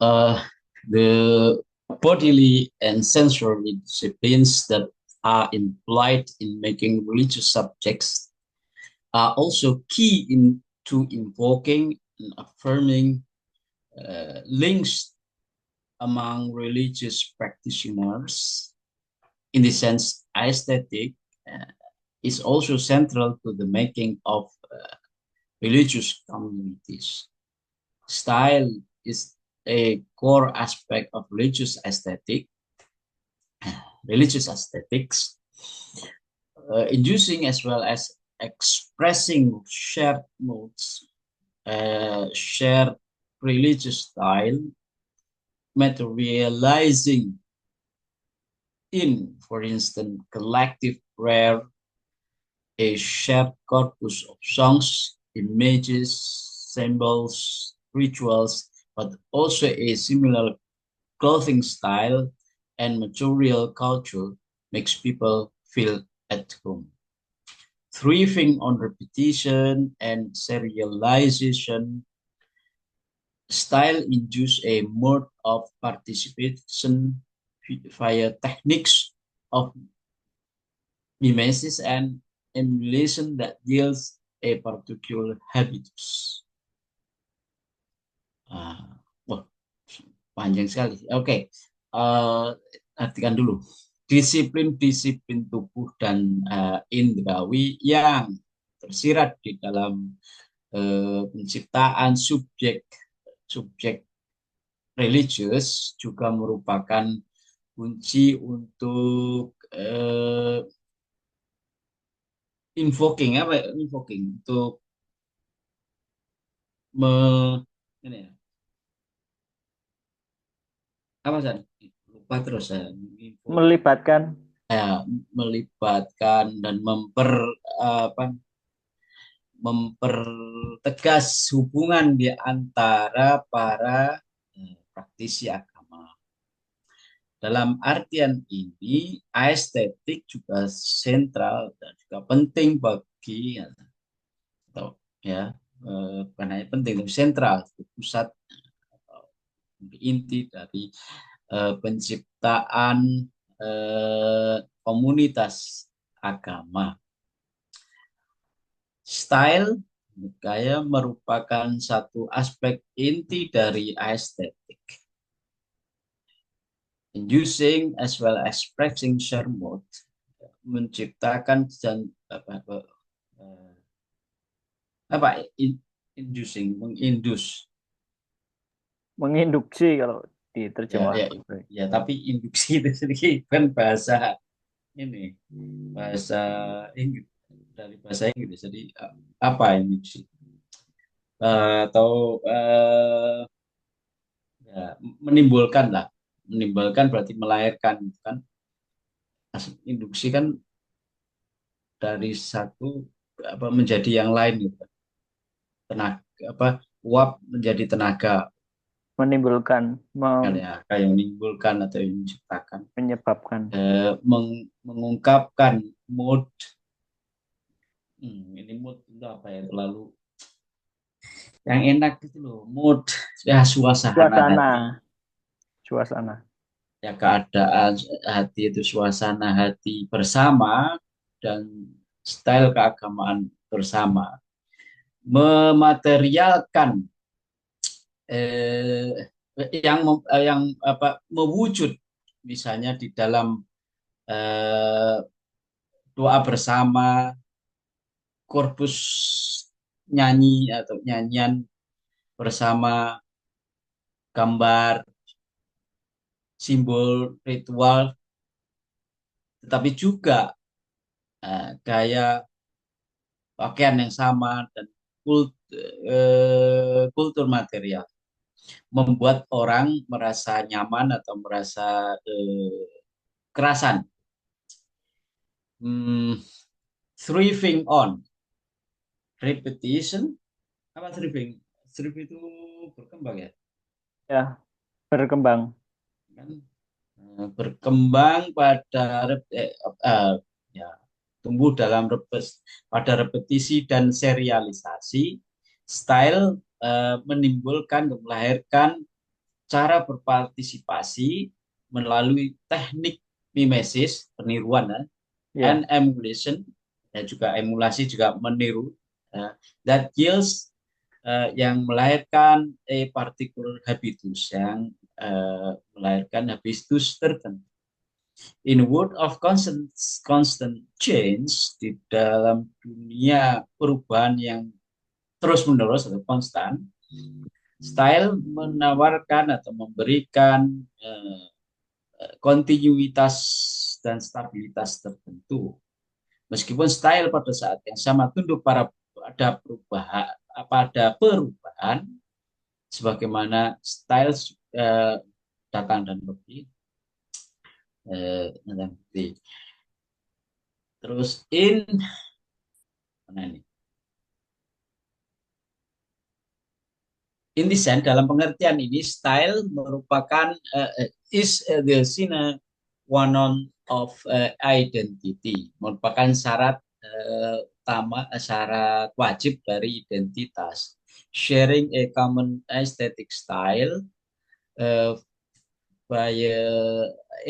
uh, the bodily and sensory disciplines that are implied in making religious subjects are also key to invoking and affirming links among religious practitioners. In this sense, aesthetic uh, is also central to the making of religious communities. Style is a core aspect of religious aesthetics, inducing as well as expressing shared modes, shared religious style, materializing in, for instance, collective prayer, a shared corpus of songs, images, symbols, rituals, but also a similar clothing style and material culture makes people feel at home. Thriving on repetition and serialization, style induce a mode of participation via techniques of mimesis and emulation that yields a particular habitus. Ah, wah, panjang sekali. Oke, artikan dulu. Disiplin-disiplin tubuh dan indrawi yang tersirat di dalam penciptaan subjek subjek religius juga merupakan kunci untuk invoking untuk me, ini ya, apa sih lupa terus saya Melibatkan. ya, melibatkan dan mempertegas hubungan di antara para praktisi agama. Dalam artian ini, estetik juga sentral dan juga penting bagi atau ya bukan hanya penting tapi sentral, pusat atau inti dari penciptaan komunitas agama. Style gaya merupakan satu aspek inti dari estetik. Inducing as well as expressing share mode menciptakan dan apa inducing mengindus Menginduksi kalau ya diterjemah. ya ya tapi induksi itu sendiri kan bahasa ini bahasa Inggris dari bahasa Inggris jadi apa induksi atau ya, menimbulkan lah menimbulkan berarti melahirkan kan induksi kan dari satu apa menjadi yang lain gitu tenaga apa uap menjadi tenaga Menimbulkan, kan ya kayak yang menimbulkan atau yang menciptakan menyebabkan. mengungkapkan mood ini mood itu apa ya terlalu yang enak itu loh mood ya suasana hati Suasana. Suasana. ya keadaan hati itu suasana hati bersama dan style keagamaan bersama mematerialkan eh, yang apa mewujud misalnya di dalam eh, doa bersama korpus nyanyi atau nyanyian bersama gambar simbol ritual tetapi juga gaya pakaian yang sama dan kultur material membuat orang merasa nyaman atau merasa kerasan. Hmm, thriving on repetition apa thriving? Thrive itu berkembang ya, Ya, berkembang. kan berkembang pada ya tumbuh dalam pada repetisi dan serialisasi style menimbulkan dan melahirkan cara berpartisipasi melalui teknik mimesis, peniruan, Ya. and emulation, dan juga emulasi juga meniru, that yields, yang melahirkan a particular habitus, yang melahirkan habitus tertentu. In a world of constant change, di dalam dunia perubahan yang terus menerus atau konstan, style menawarkan atau memberikan kontinuitas dan stabilitas tertentu. Meskipun style pada saat yang sama tunduk pada perubahan, sebagaimana style datang dan pergi, terus mana ini? In this sense, dalam pengertian ini, style merupakan is the sine qua non of identity, merupakan syarat utama, syarat wajib dari identitas. Sharing a common aesthetic style uh, by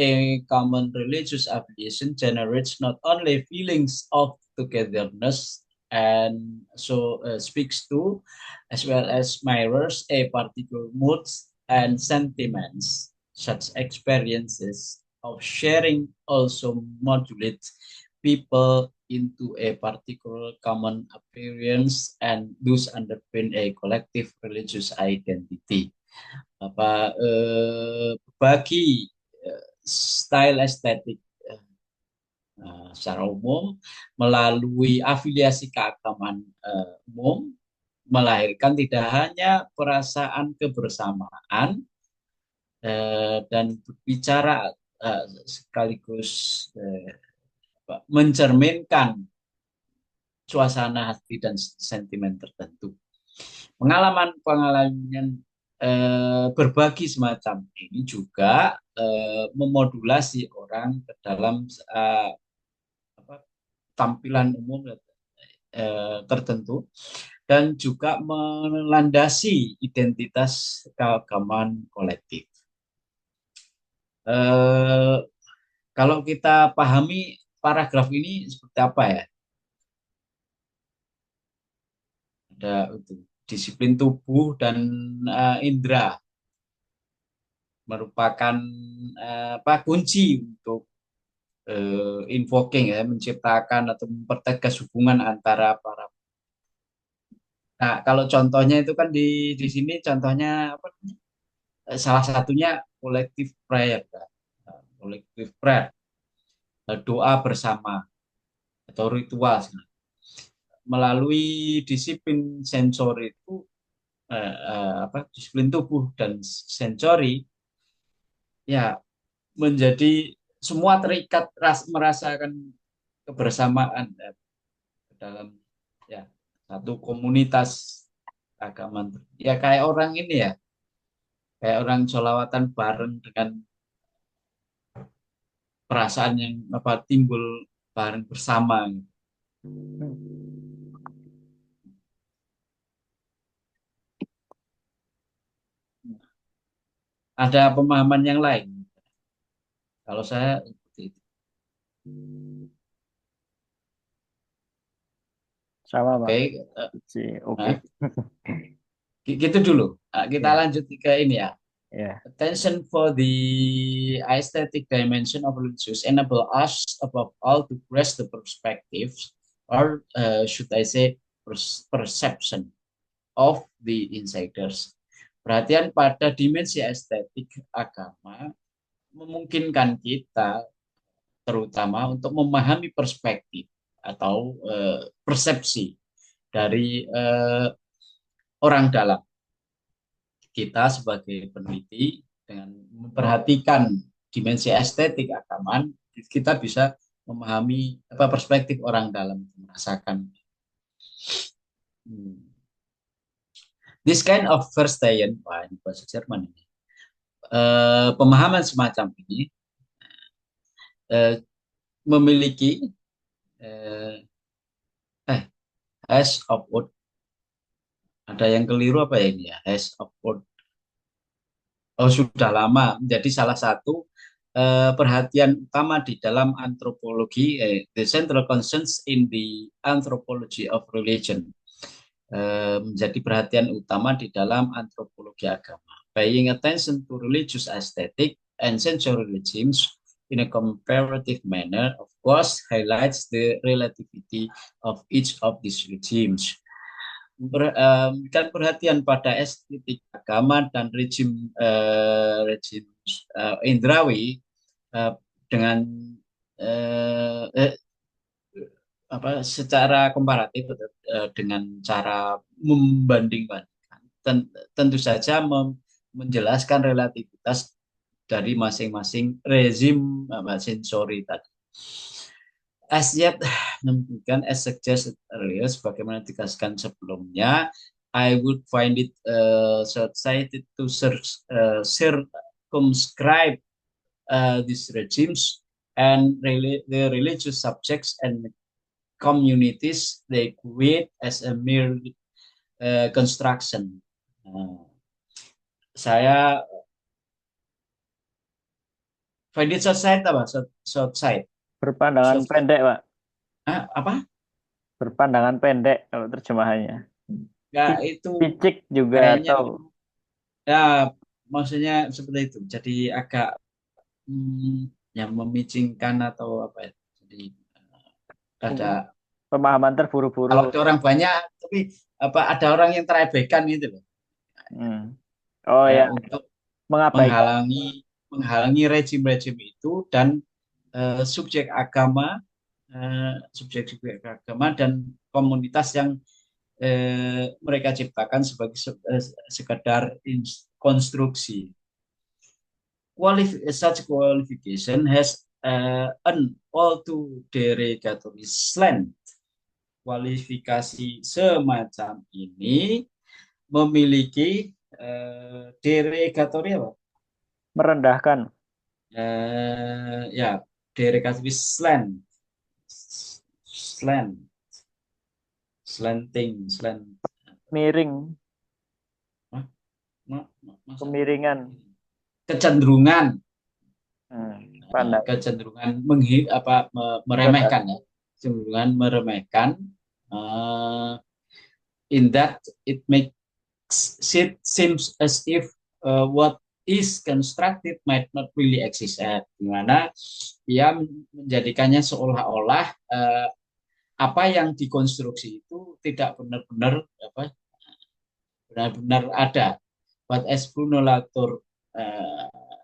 a common religious affiliation generates not only feelings of togetherness and so speaks to, as well as mirrors a particular moods and sentiments. Such experiences of sharing also modulate people into a particular common appearance and thus underpin a collective religious identity. Bagi style estetik secara umum melalui afiliasi keagamaan umum melahirkan tidak hanya perasaan kebersamaan dan berbicara sekaligus mencerminkan suasana hati dan sentimen tertentu. Pengalaman-pengalaman berbagi semacam ini juga memodulasi orang ke dalam tampilan umum tertentu dan juga melandasi identitas keagamaan kolektif. Kalau kita pahami paragraf ini seperti apa ya? Ada disiplin tubuh dan indera merupakan kunci untuk invoking, ya, menciptakan atau mempertegas hubungan antara para. Nah, kalau contohnya itu kan di sini contohnya apa? Salah satunya collective prayer, kan? Collective prayer, doa bersama atau ritual. Melalui disiplin sensori itu disiplin tubuh dan sensori, ya, menjadi semua terikat merasakan kebersamaan dalam, ya, satu komunitas agama. Ya kayak orang ini, ya, kayak orang sholawatan bareng dengan perasaan yang timbul bareng bersama. Ada pemahaman yang lain? Kalau saya seperti itu. Sama, Pak. Oke, Oke. nah, gitu dulu. Nah, kita Ya, lanjut ke ini, ya. ya. Attention for the aesthetic dimension of religious enable us above all to grasp the perspective, or should I say perception of the insiders. Perhatian pada dimensi estetik agama memungkinkan kita terutama untuk memahami perspektif atau persepsi dari orang dalam. Kita sebagai peneliti dengan memperhatikan dimensi estetik agamaan, kita bisa memahami perspektif orang dalam merasakan. This kind of Verstehen, ini bahasa Jerman ini. Pemahaman semacam ini memiliki has upward. Ada yang keliru apa ya ini, ya? Has upward sudah lama menjadi salah satu perhatian utama di dalam antropologi, the central concerns in the anthropology of religion, menjadi perhatian utama di dalam antropologi agama. Paying attention to religious aesthetic and sensory regimes in a comparative manner, of course, highlights the relativity of each of these regimes. Memberikan perhatian pada estetik agama dan rejim indrawi dengan eh, eh, secara komparatif dengan cara membanding-bandingkan, tentu saja menjelaskan relativitas dari masing-masing rezim sensori tadi. As yet, demikian as suggested earlier, sebagaimana dikasihkan sebelumnya, I would find it short-sighted to circumscribe these regimes and the religious subjects and communities they create as a mere construction. Saya find it short-sighted apa? Short-sighted. Berpandangan pendek, Pak. Apa? Berpandangan pendek kalau terjemahannya. Ya itu Picik juga kayaknya atau ya maksudnya seperti itu. Jadi agak yang memicingkan atau apa ya. Jadi mungkin ada pemahaman kalau terburu-buru. ada orang banyak tapi apa ada orang yang terabaikan gitu loh. Hmm. Oh ya, Untuk mengabaikan. menghalangi rejim-rejim itu dan subjek agama subjek-subjek agama dan komunitas yang mereka ciptakan sebagai sekadar konstruksi. Such qualification has an all too derogatory slant. Kualifikasi semacam ini memiliki derogatory apa? Merendahkan. Ya, derogatory slant, Miring. Kemiringan. kecenderungan Pandang. kecenderungan meremehkan ya, kecenderungan meremehkan in that it makes it seems as if what is constructed might not really exist. Di mana ia menjadikannya seolah-olah apa yang dikonstruksi itu tidak benar-benar ada. But as Bruno Latour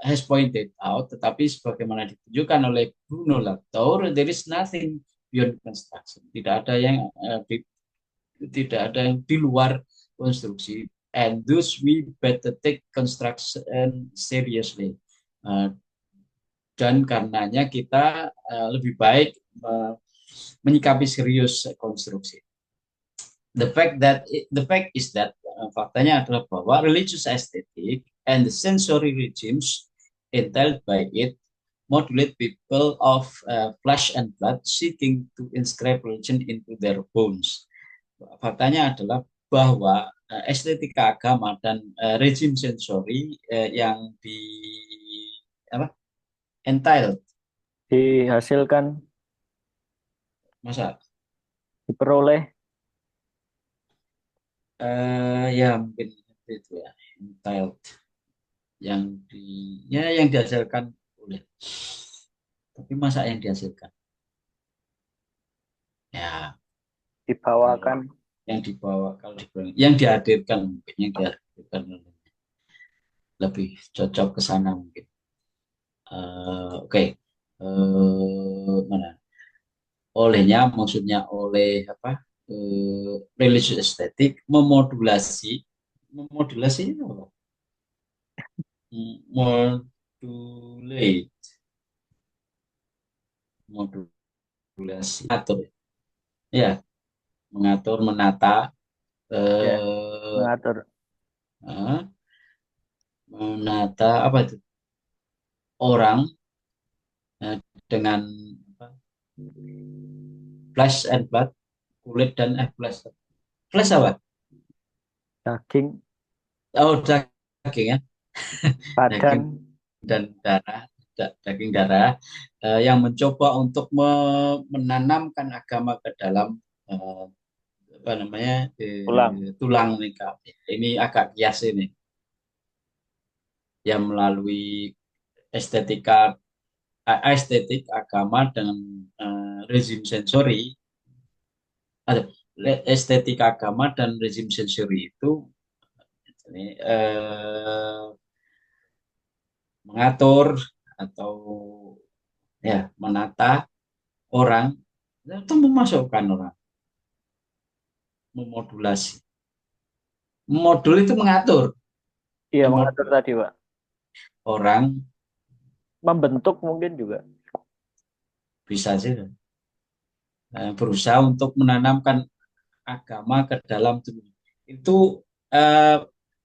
has pointed out, tetapi sebagaimana ditunjukkan oleh Bruno Latour, there is nothing beyond construction. Tidak ada yang di luar konstruksi. And thus we better take construction seriously. Dan karenanya kita lebih baik menyikapi serius konstruksi. The fact is that faktanya adalah bahwa religious aesthetic and the sensory regimes entailed by it modulate people of flesh and blood seeking to inscribe religion into their bones. Faktanya adalah bahwa estetika agama dan rezim sensori yang entitled Dihasilkan, masa diperoleh. ya mungkin itu ya entitled yang dihasilkan oleh, tapi masa yang dihasilkan ya Dibawakan. yang dibawa kalau yang dihadirkan mungkin yang dihadirkan lebih cocok ke sana mungkin. Oke. Mana olehnya maksudnya oleh apa religious estetik memodulasi apa? Modulate modulasi atur ya mengatur menata Ya, eh, mengatur. menata apa itu orang dengan apa, flesh and blood kulit dan flesh apa Daging. oh daging ya Badan. daging dan darah, daging darah, yang mencoba untuk menanamkan agama ke dalam eh, apa namanya, Ulang. tulang nikah. Ini agak kias ini, yang melalui estetika, estetik agama dengan rezim sensori. Ada estetika agama dan rezim sensori itu ini, mengatur atau ya menata orang, itu memasukkan orang, memodulasi. Modul itu mengatur, Iya, mengatur memodul tadi, Pak. orang, Membentuk mungkin juga. bisa sih berusaha untuk menanamkan agama ke dalam tubuh. Itu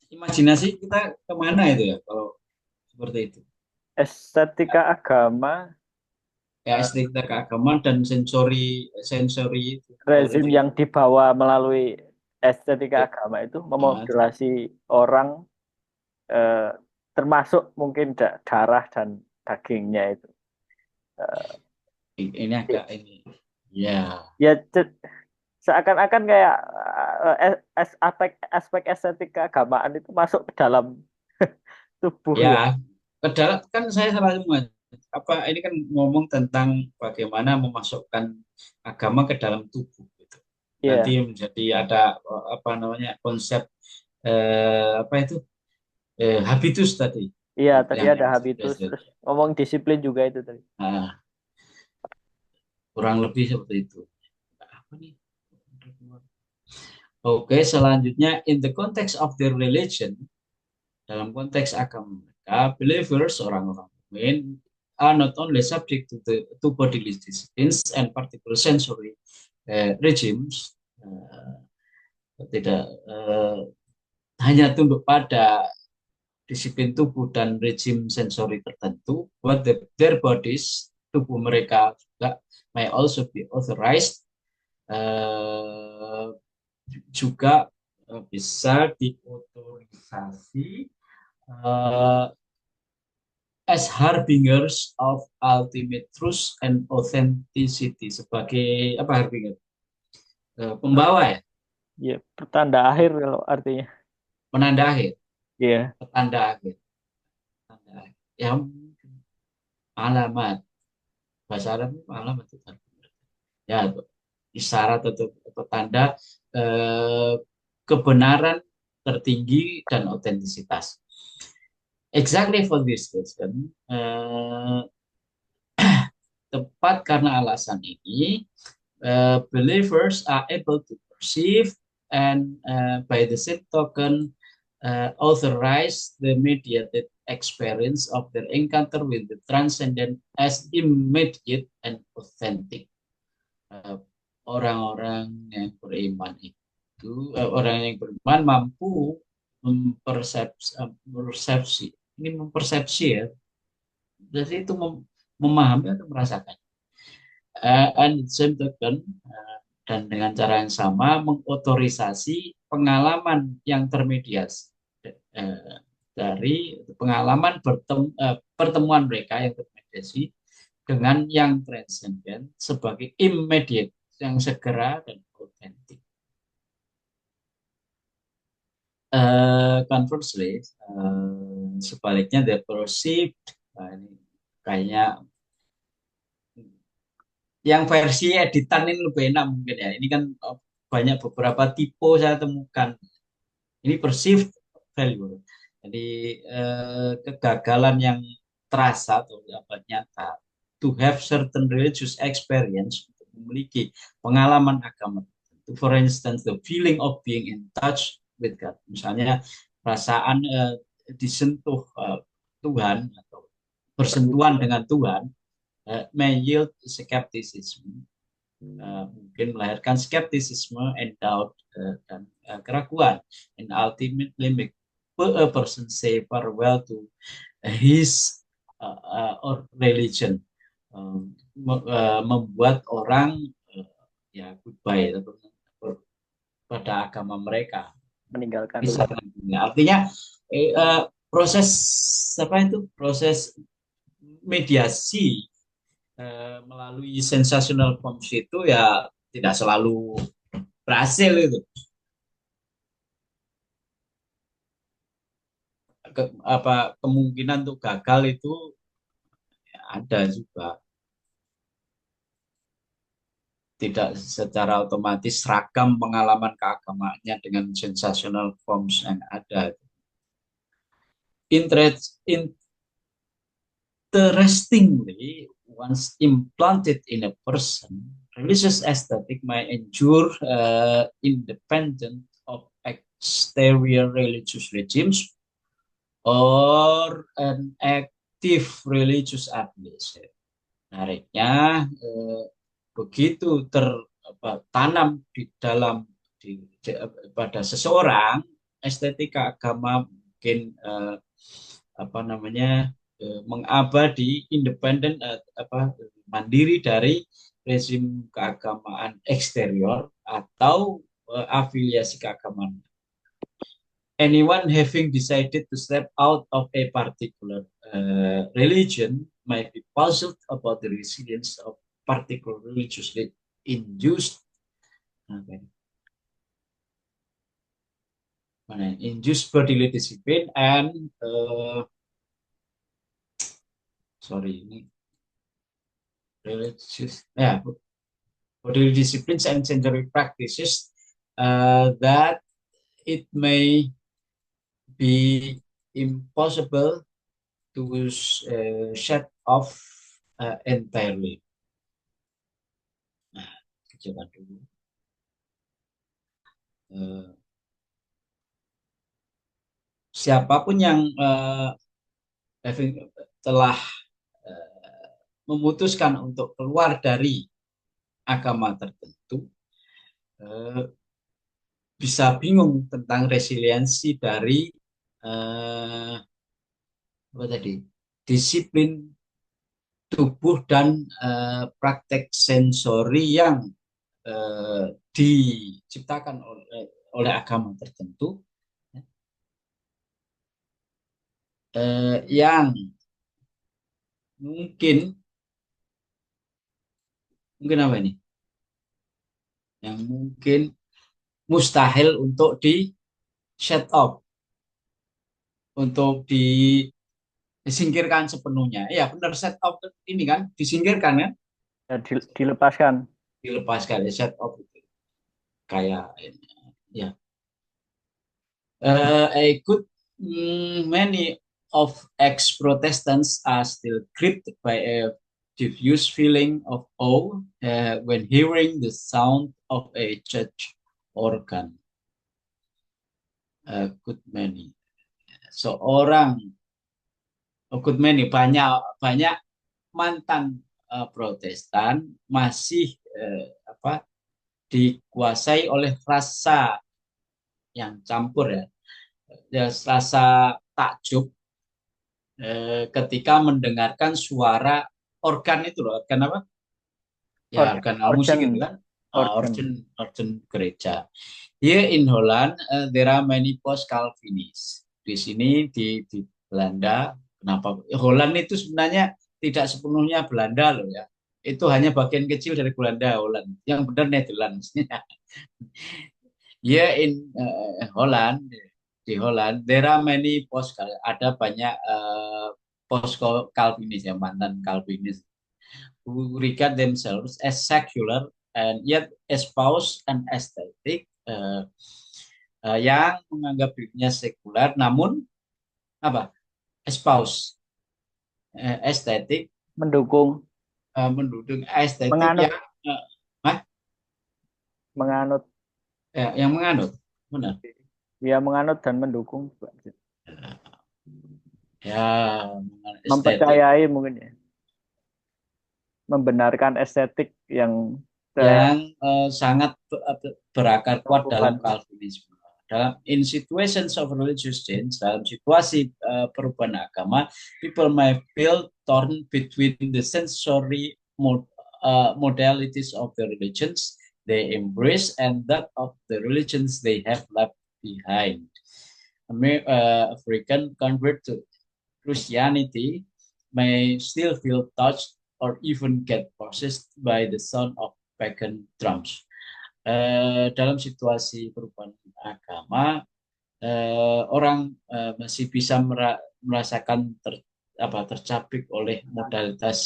imajinasi kita kemana itu ya kalau seperti itu? Estetika agama, Ya eh, estetika keagamaan dan sensori, sensori itu, rezim rezim. yang dibawa melalui estetika agama itu Nah, memodulasi orang, eh, termasuk mungkin darah dan dagingnya itu. Eh, ini agak ini. Ya, ya seakan-akan kayak aspek aspek estetik keagamaan itu masuk ke dalam tubuh ya. ya. Kan saya selalu apa ini kan ngomong tentang bagaimana memasukkan agama ke dalam tubuh gitu. Nanti Iya, menjadi ada apa namanya konsep apa itu habitus tadi iya, yang tadi yang ada habitus, terus ngomong disiplin juga itu tadi. nah, kurang lebih seperti itu. Apa nih? Oke, selanjutnya in the context of their religion, dalam konteks agama mereka, believers, orang-orang mukmin, are not only subject to bodily disciplines and particular sensory regimes, tidak hanya tunduk pada disiplin tubuh dan rejim sensori tertentu, but their bodies, tubuh mereka juga may also be authorized, uh, juga bisa diotorisasi uh, as harbingers of ultimate truth and authenticity, sebagai apa harbinger? Pembawa ya, Ya, pertanda akhir kalau artinya. penanda akhir, Iya, petanda akhir, tanda akhir. Ya, alamat, bahasa Arab itu alamat itu harbinger. Ya, isyarat atau tanda eh, kebenaran tertinggi dan otentisitas. Exactly for this reason, tepat karena alasan ini, believers are able to perceive and by the same token authorize the mediated experience of their encounter with the transcendent as immediate and authentic. Uh, Orang-orang yang beriman itu, orang yang beriman mampu mempersepsi, ini mempersepsi ya, jadi itu memahami atau merasakan. And same token, dan dengan cara yang sama mengotorisasi pengalaman yang termediasi, uh, dari pengalaman pertemuan mereka yang termediasi dengan yang transenden sebagai immediate, yang segera dan otentik. Conversely, sebaliknya the perceived, nah ini kayaknya yang versi editan ini lebih enak mungkin ya. Ini kan banyak beberapa tipe saya temukan. Ini perceived value. Jadi kegagalan yang terasa atau apa nyata, to have certain religious experience, untuk memiliki pengalaman agama tertentu. For instance, the feeling of being in touch with God. Misalnya perasaan disentuh Tuhan atau bersentuhan dengan Tuhan, may yield skepticism, mungkin melahirkan skeptisisme and doubt, dan keraguan, and ultimately make a person say farewell to his or religion. Membuat orang ya goodbye pada agama mereka, meninggalkan. bisa. Artinya proses apa itu proses mediasi melalui sensational forms itu ya tidak selalu berhasil itu. Apa kemungkinan untuk gagal itu ada juga, tidak secara otomatis seragam pengalaman keagamaannya dengan sensational forms yang ada. Interestingly, once implanted in a person, religious aesthetic might endure independent of exterior religious regimes or an active religious affiliation. Menariknya, begitu tertanam di dalam pada seseorang, estetika agama mungkin apa namanya mengabadi independen mandiri dari rezim keagamaan eksterior atau afiliasi keagamaan. Anyone having decided to step out of a particular religion might be puzzled about the resilience of particular religiously induced okay, induced bodily discipline and sorry ini religious bodily disciplines and sensory practices that it may be impossible to shut off entirely. Nah, coba dulu. Siapapun yang telah memutuskan untuk keluar dari agama tertentu bisa bingung tentang resiliensi dari apa tadi disiplin tubuh dan praktek sensori yang diciptakan oleh agama tertentu yang mungkin apa ini? Yang mungkin mustahil untuk di set up, untuk disingkirkan sepenuhnya. Ya benar, set up ini kan disingkirkan kan? Ya, dilepaskan. Dilepaskan ya, set up itu kayak ya. A good many of ex-Protestants are still gripped by a diffuse feeling of awe when hearing the sound of a church organ. A good many. Good many, banyak mantan Protestan masih dikuasai oleh rasa yang campur ya rasa takjub ketika mendengarkan suara organ itu loh, organ apa? Ya, organ musik itu kan, organ gereja. Here in Holland, there are many post-Calvinists. Di sini di Belanda, kenapa? Holland itu sebenarnya tidak sepenuhnya Belanda loh ya. Itu hanya bagian kecil dari Belanda, Holland. Yang benar Netherlands. Here in Holland, di Holland, there are many ada banyak post-Calvinis ya, mantan Calvinis who regard themselves as secular and yet espouse an aesthetic yang menganggap dirinya sekuler namun apa espouse estetik mendukung estetik menganut yang menganut yang menganut benar ya menganut dan mendukung ya mempercayai mungkin ya membenarkan estetik yang sangat berakar kuat dalam Calvinisme. In situations of religious change, dalam situasi perubahan agama, people may feel torn between the sensory modalities of the religions they embrace and that of the religions they have left behind. African convert to Christianity may still feel touched or even get possessed by the sound of pagan drums. Dalam situasi perubahan agama, orang masih bisa merasakan tercapik oleh modalitas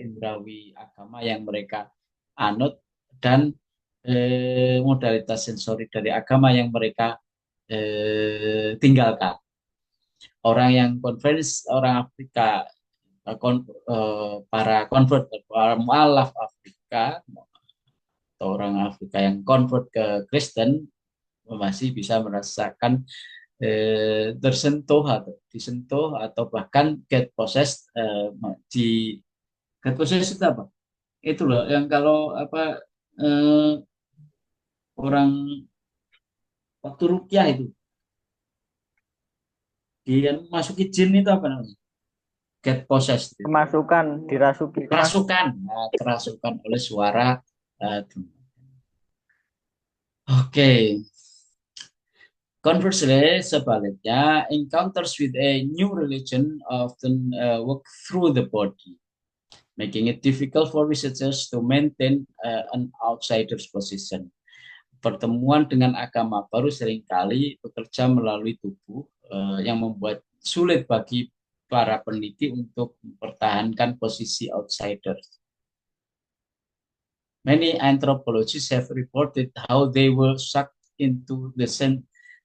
indrawi agama yang mereka anut dan modalitas sensori dari agama yang mereka tinggalkan. Orang yang converts, orang Afrika, para convert, para mualaf Afrika atau orang Afrika yang convert ke Kristen masih bisa merasakan tersentuh atau disentuh atau bahkan get possessed. Di get possessed itu apa? Itu loh yang kalau apa orang waktu rukyah itu dia masuki jin itu apa namanya? Get possessed. Kemasukan, dirasuki. Kerasukan, kerasukan oleh suara. Oke. Conversely, sebaliknya, encounters with a new religion often work through the body, making it difficult for researchers to maintain an outsider's position. Pertemuan dengan agama baru seringkali bekerja melalui tubuh yang membuat sulit bagi para peneliti untuk mempertahankan posisi outsiders. Many anthropologists have reported how they were sucked into the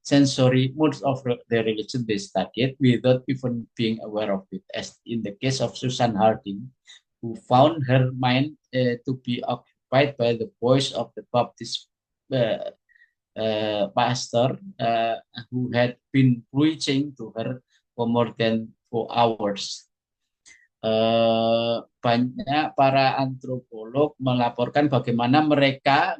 sensory modes of the religion they studied without even being aware of it, as in the case of Susan Harding, who found her mind to be occupied by the voice of the Baptist pastor who had been preaching to her for more than 4 hours. Banyak para antropolog melaporkan bagaimana mereka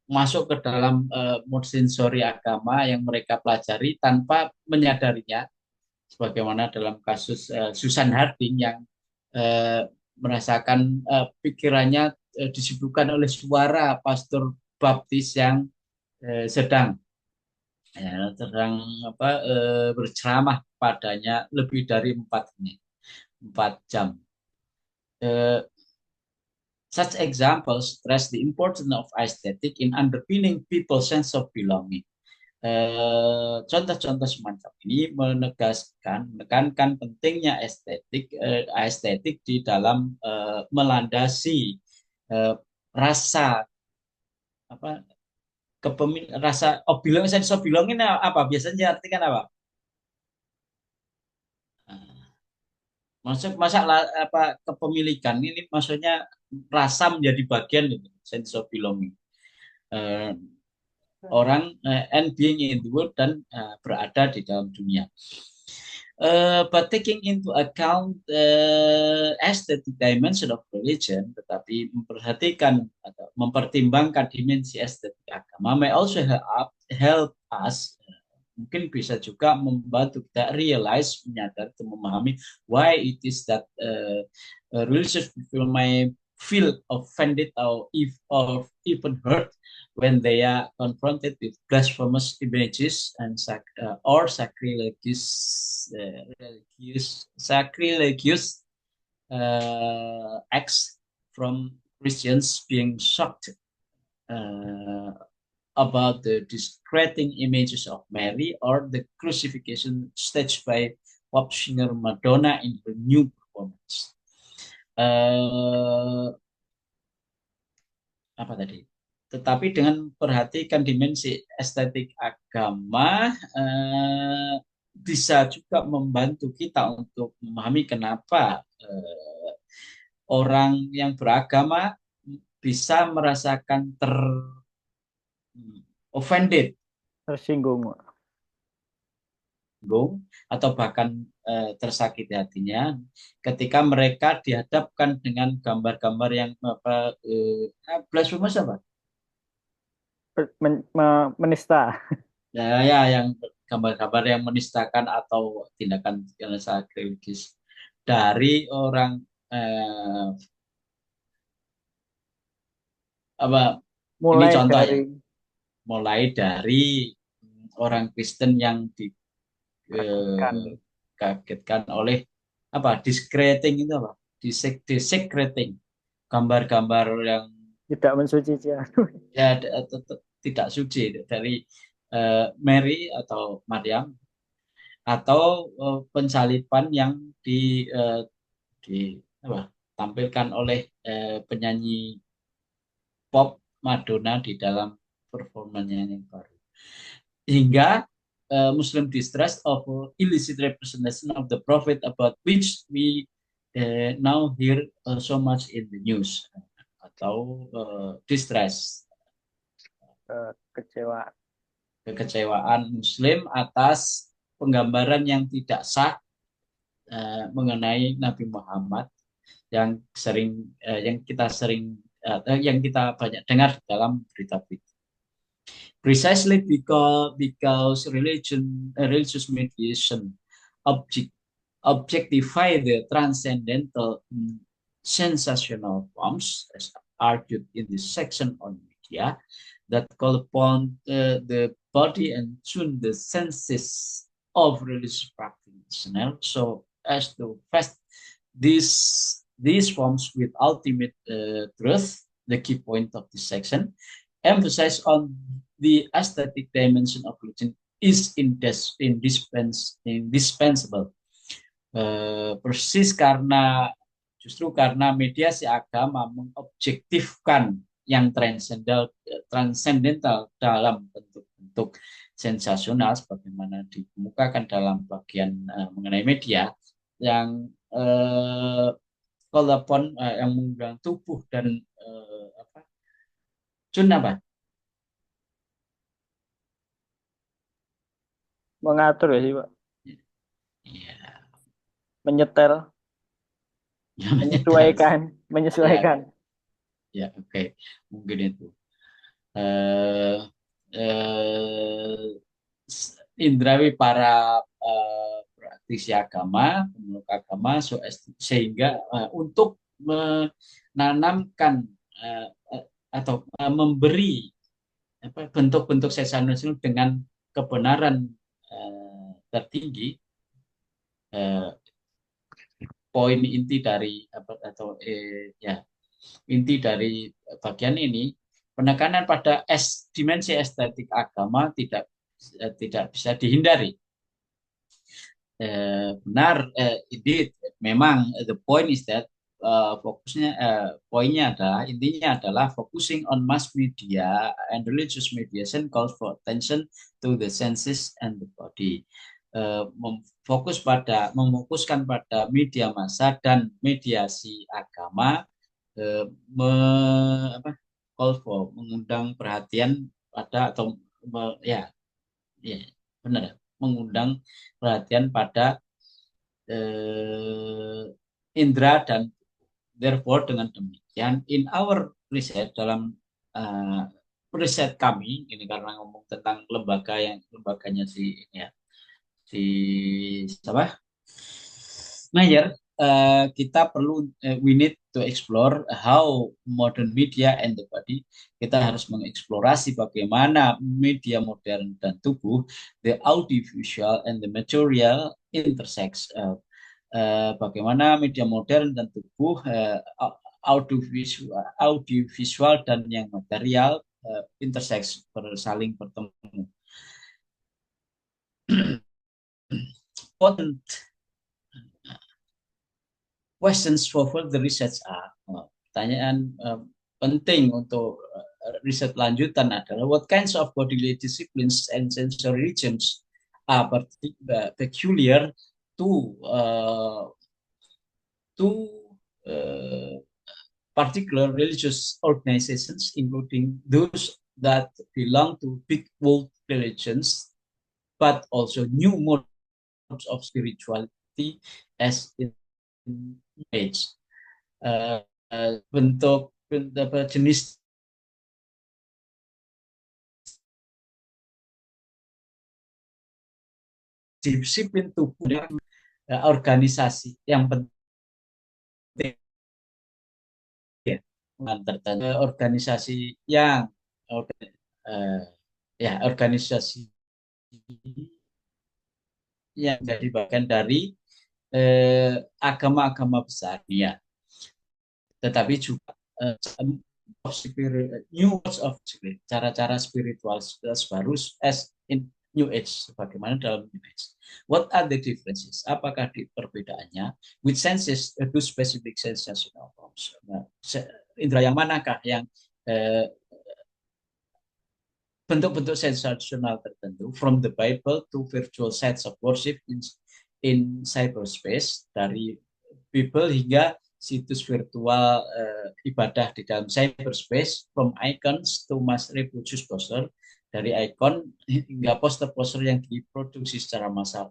masuk ke dalam mode sensori agama yang mereka pelajari tanpa menyadarinya, sebagaimana dalam kasus Susan Harding yang merasakan pikirannya disibukkan oleh suara pastor baptis yang sedang berceramah padanya lebih dari 4 jam. Such examples stress the importance of aesthetic in underpinning people's sense of belonging. Contoh-contoh semacam ini menekankan pentingnya estetik di dalam melandasi rasa rasa sense of belonging apa biasanya artikan apa? Masalah kepemilikan ini maksudnya rasa menjadi bagian itu, sense of belonging. Orang and being in the world dan berada di dalam dunia. But taking into account aesthetic dimension of religion, tetapi memperhatikan atau mempertimbangkan dimensi estetik agama may also help us, mungkin bisa juga membantu kita realize, menyadari atau memahami why it is that religious people may feel offended or even hurt when they are confronted with blasphemous images and or sacrilegious acts from Christians being shocked about the discrediting images of Mary or the crucifixion staged by pop singer Madonna in her new performance. Apa tadi? Tetapi dengan perhatikan dimensi estetik agama bisa juga membantu kita untuk memahami kenapa orang yang beragama bisa merasakan offended, tersinggung atau bahkan tersakiti hatinya ketika mereka dihadapkan dengan gambar-gambar yang blasphemous apa? Menista. Ya, yang gambar-gambar yang menistakan atau tindakan sacrilegis dari orang ini contoh ya, mulai dari orang Kristen yang Takutkan. dikagetkan oleh apa discrediting itu apa desecrating gambar-gambar yang Tidak mensuci dia. ya tidak suci dari Mary atau Maryam atau pensaliban yang di apa, tampilkan oleh penyanyi pop Madonna di dalam performanya yang baru. Hingga Muslim distrust of illicit representation of the Prophet about which we now hear so much in the news atau distress Kecewa. kekecewaan Muslim atas penggambaran yang tidak sah mengenai Nabi Muhammad yang kita sering yang kita banyak dengar dalam berita-berita. Precisely because religious mediation object, objectify the transcendental sensational forms, as argued in this section on media, that call upon the body and tune the senses of religious practitioners, so as to fast these forms with ultimate truth. The key point of this section emphasize on the aesthetic dimension of religion is indispensable. Persis karena justru karena mediasi agama mengobjektifkan yang transendental dalam bentuk-bentuk sensasional sebagaimana dikemukakan dalam bagian mengenai media yang kolopon yang mengundang tubuh dan Jun apa? Mengatur ya sih, Pak. Ya, Menyetel, namanya menyesuaikan, ya, menyesuaikan. ya oke, mungkin itu. Eh, eh, Indrawi para praktisi agama, pemeluk agama, sehingga untuk menanamkan atau memberi bentuk-bentuk sesanonisme dengan kebenaran tertinggi. Poin inti dari atau ya inti dari bagian ini penekanan pada dimensi estetik agama tidak bisa dihindari. Benar, indeed, memang the point is that poinnya adalah intinya adalah focusing on mass media and religious mediation calls for attention to the senses and the body. Mefokuskan pada media massa dan mediasi agama, me, call for mengundang perhatian pada atau ya benar mengundang perhatian pada indera dan therefore dengan demikian in our research dalam riset kami ini karena ngomong tentang lembaganya si ya si siapa Mayer, kita perlu we need to explore how modern media and the body. Kita harus mengeksplorasi bagaimana media modern dan tubuh, the audiovisual and the material intersects. Bagaimana media modern dan tubuh, audiovisual dan yang material intersects, saling bertemu. Important questions for further research are pertanyaan penting untuk riset lanjutan adalah what kinds of bodily disciplines and sensory regions are peculiar to particular religious organizations, including those that belong to big world religions, but also new modes of spirituality as in image. Bentuk jenis disiplin tubuh dan organisasi yang penting organisasi yang organisasi yang jadi bagian dari agama-agama besar ya, tetapi juga new words of spirit, cara-cara spiritual baru as in New Age, sebagaimana dalam New Age. What are the differences? Apakah di perbedaannya? Which senses to specific sensational forms? Nah, indera yang manakah yang bentuk-bentuk sensasional tertentu, from the Bible to virtual sites of worship in cyberspace, dari Bible hingga situs virtual ibadah di dalam cyberspace, from icons to mass reproduced poster, dari icon hingga poster-poster yang diproduksi secara massal,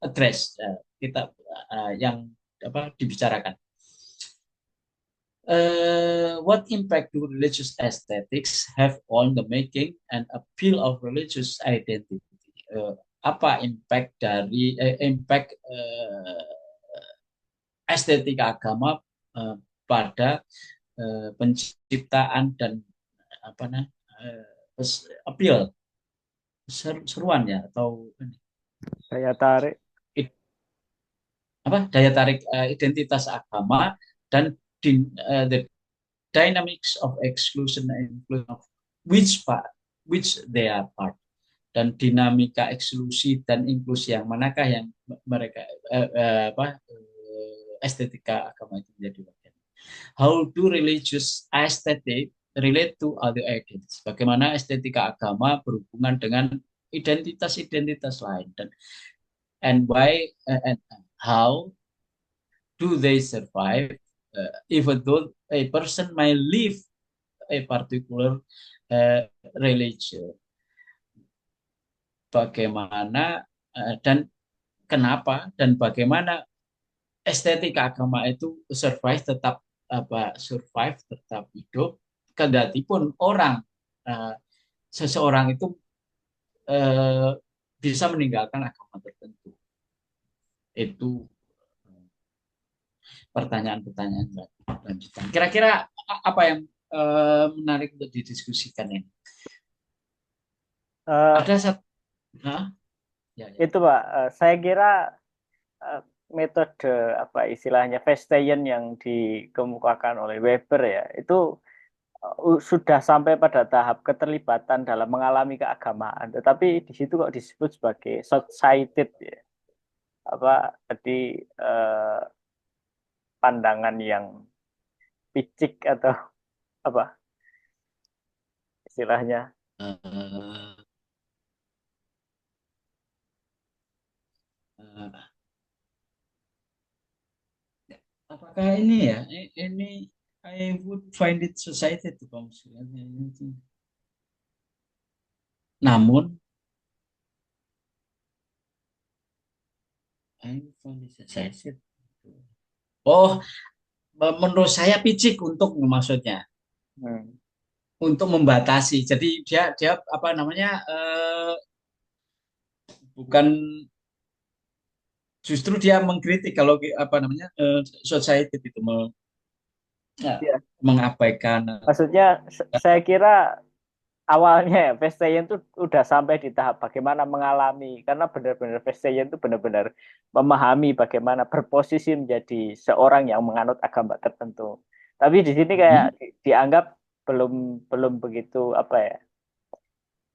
address kita yang dibicarakan. What impact do religious aesthetics have on the making and appeal of religious identity? Apa impact dari estetika agama pada penciptaan dan apa nah appeal, seruan ya, atau Daya tarik. daya tarik identitas agama, dan the dynamics of exclusion and inclusion of which they are part, dan dinamika eksklusi dan inklusi yang manakah yang mereka estetika agama itu menjadi bagian. How do religious aesthetic relate to other identities? Bagaimana estetika agama berhubungan dengan identitas-identitas lain, dan and why and how do they survive even though a person may live a particular religion? Bagaimana dan kenapa dan bagaimana estetika agama itu survive tetap hidup, kendati pun seseorang itu bisa meninggalkan agama tertentu. Itu pertanyaan-pertanyaan lanjutan. Kira-kira apa yang menarik untuk didiskusikan ini? Ada satu, ya. Itu Pak, saya kira metode apa istilahnya Vesteyen yang dikemukakan oleh Weber ya, itu sudah sampai pada tahap keterlibatan dalam mengalami keagamaan, tetapi di situ kok disebut sebagai short-sighted ya, jadi pandangan yang picik atau apa istilahnya. Apakah ini ya? Ini I would find it society itu namun I would find it society. Oh, menurut saya picik untuk maksudnya. Untuk membatasi. Jadi dia apa namanya? Bukan, justru dia mengkritik kalau apa namanya? Society itu Ya. mengabaikan. Maksudnya saya kira awalnya ya Vesteyen itu udah sampai di tahap bagaimana mengalami, karena benar-benar Vesteyen itu benar-benar memahami bagaimana berposisi menjadi seorang yang menganut agama tertentu. Tapi di sini kayak dianggap belum begitu apa ya,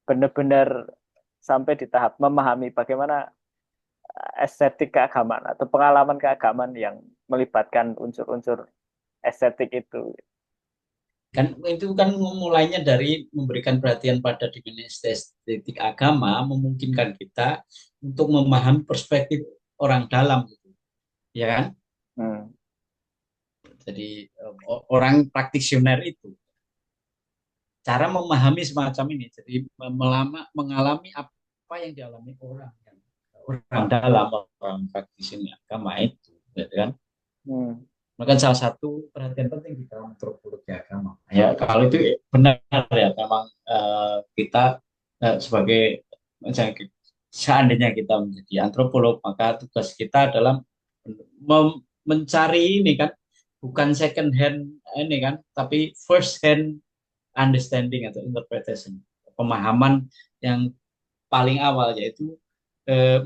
benar-benar sampai di tahap memahami bagaimana estetik keagamaan atau pengalaman keagamaan yang melibatkan unsur-unsur estetik itu. Kan itu kan mulainya dari memberikan perhatian pada dimensi estetik agama, memungkinkan kita untuk memahami perspektif orang dalam, gitu, ya kan? Jadi orang praktisioner itu cara memahami semacam ini, jadi mengalami apa yang dialami orang dalam, orang praktisi agama itu, ya kan? Maka salah satu perhatian penting di dalam antropologi agama. Ya, kalau itu benar ya, memang kita sebagai seandainya kita menjadi antropolog, maka tugas kita adalah mencari ini kan, bukan second hand ini kan, tapi first hand understanding atau interpretation, pemahaman yang paling awal, yaitu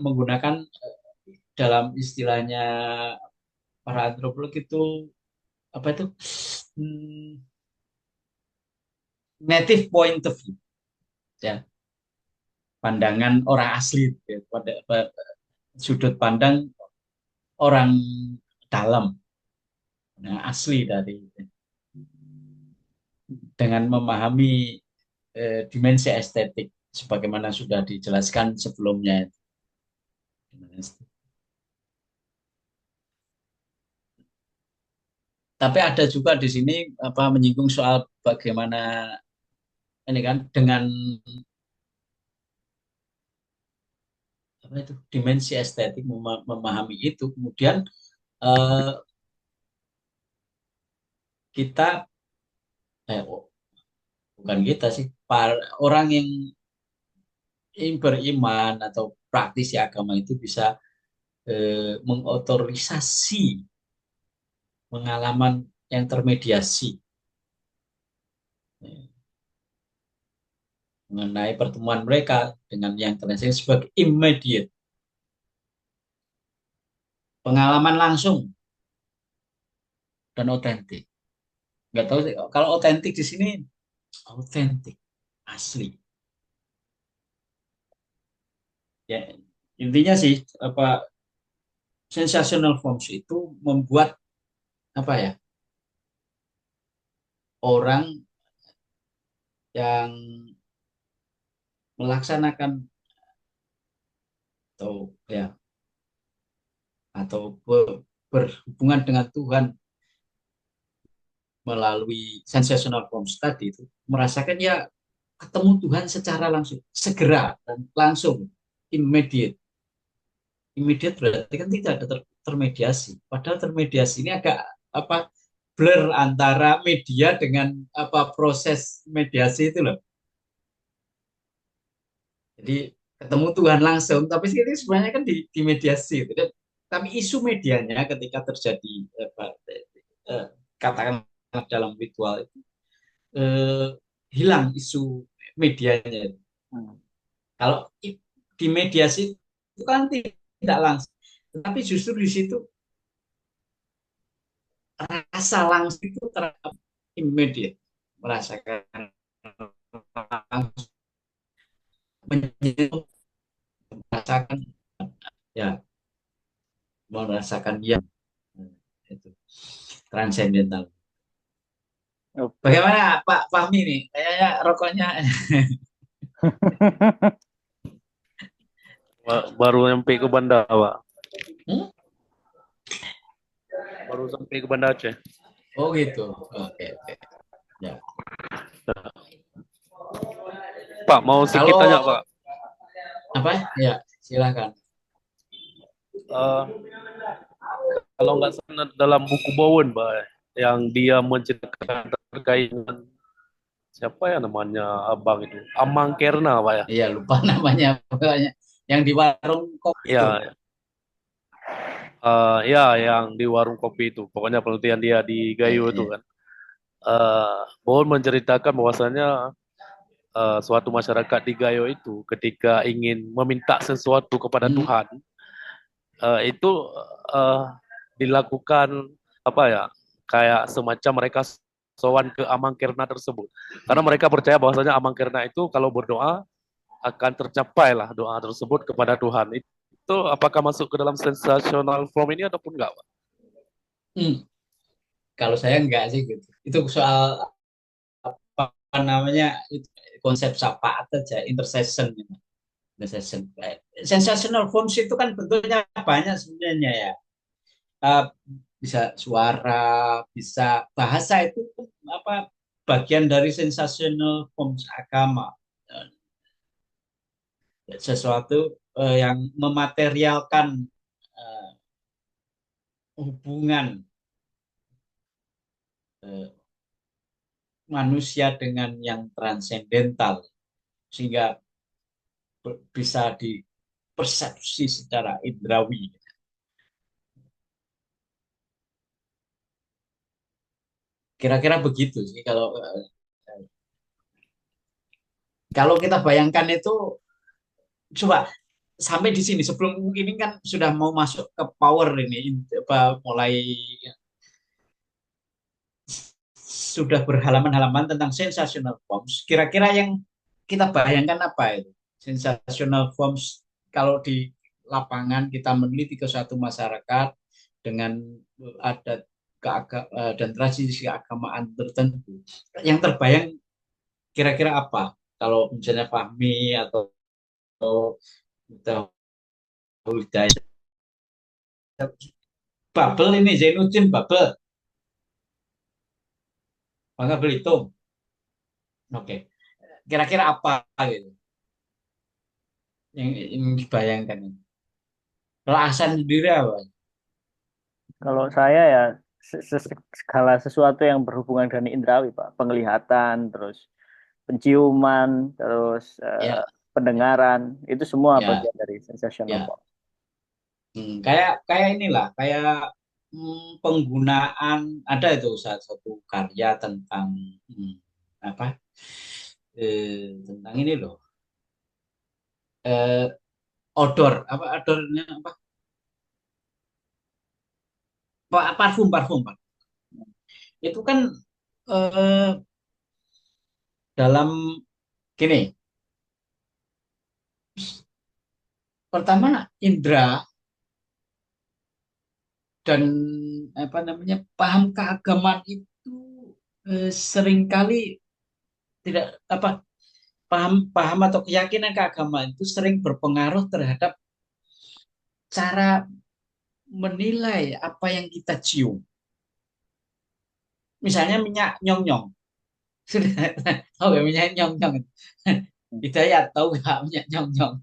menggunakan dalam istilahnya para antropolog itu apa itu, hmm, native point of view, ya, pandangan orang asli, ya, pada sudut pandang orang dalam, nah, asli dari, dengan memahami dimensi estetik sebagaimana sudah dijelaskan sebelumnya. Tapi ada juga di sini apa menyinggung soal bagaimana ini kan dengan apa itu dimensi estetik, memahami itu, kemudian eh, kita oh, bukan kita sih, orang yang beriman atau praktisi agama itu bisa mengotorisasi pengalaman yang termediasi mengenai pertemuan mereka dengan yang terlihat sebagai immediate, pengalaman langsung dan otentik. Nggak tahu sih, kalau otentik di sini autentik, asli. Ya, intinya sih apa sensational forms itu membuat apa ya orang yang melaksanakan atau ya atau berhubungan dengan Tuhan melalui sensational forms tadi itu merasakan ya ketemu Tuhan secara langsung, segera dan langsung, immediate. Immediate berarti kan tidak ada termediasi. Padahal termediasi ini agak apa blur antara media dengan apa proses mediasi itu loh. Jadi ketemu Tuhan langsung, tapi ini sebenarnya kan di mediasi itu. Tapi isu medianya ketika terjadi apa, eh, katakanlah dalam ritual itu eh, hilang isu medianya. Hmm. Kalau di mediasi itu kan tidak langsung, tapi justru di situ rasa langsung itu terhadap immediate, merasakan langsung, menyentuh, merasakan ya, merasakan yang itu transcendental. Oke. Bagaimana Pak Fahmi nih? Kayaknya rokoknya. Baru sampai ke Banda, Pak. Hmm? Baru sampai ke Banda Aceh. Oh gitu. Oke, oke. Ya. Pak, mau sedikit Kalau tanya, Pak. apa? Ya, silakan. Eh, Kalau nggak salah dalam buku Bowen, Pak, yang dia menceritakan terkait dengan siapa ya namanya abang itu, Amang Kerna, Pak ya. Iya, lupa namanya. Pokoknya yang di warung kopi itu. Ya, ya yang di warung kopi itu. Pokoknya penelitian dia di Iya, Gayo itu iya. kan. Bowen menceritakan bahwasanya suatu masyarakat di Gayo itu ketika ingin meminta sesuatu kepada Hmm, Tuhan, itu uh, dilakukan apa ya kayak semacam mereka sowan ke Amangkirna tersebut karena hmm, mereka percaya bahwasanya Amangkirna itu kalau berdoa akan tercapai lah doa tersebut kepada Tuhan. Itu apakah masuk ke dalam sensational form ini ataupun enggak, Pak? hmm. Kalau saya enggak sih gitu. Itu soal apa namanya itu, konsep syafaat aja, intercession gitu. Intercession. Sensational forms itu kan bentuknya banyak sebenarnya ya. Uh, bisa suara, bisa bahasa itu apa bagian dari sensational forms agama. Sesuatu yang mematerialkan uh, hubungan uh, manusia dengan yang transendental sehingga bisa dipersepsi secara indrawi. Kira-kira begitu sih kalau kita bayangkan itu coba sampai di sini sebelum ini kan sudah mau masuk ke power ini apa mulai sudah berhalaman-halaman tentang sensational forms. Kira-kira yang kita bayangkan apa itu? Sensational forms kalau di lapangan kita meneliti ke suatu masyarakat dengan adat dan tradisi keagamaan tertentu. Yang terbayang kira-kira apa? Kalau misalnya Fahmi atau Hidayat. Bubble ini Zainuddin Bubble. Bangka Belitung. Oke. Kira-kira apa gitu yang dibayangkan? Kalau Ahsan sendiri apa? Kalau saya ya segala sesuatu yang berhubungan dengan indrawi, Pak. Penglihatan, terus penciuman, terus Ya, ya, pendengaran, itu semua ya, bagian dari sensational ya. form. Kayak kayak inilah, kayak penggunaan ada itu satu karya tentang apa? Tentang ini loh. Eh, odor apa odornya apa? Parfum, parfum, Pak. Itu kan eh, dalam gini, pertama indera dan apa namanya paham keagamaan itu seringkali tidak apa paham paham atau keyakinan keagamaan itu sering berpengaruh terhadap cara menilai apa yang kita cium. Misalnya minyak nyong-nyong. Sudah tahu ya minyak nyong-nyong? Hidayat tahu nggak minyak nyong-nyong?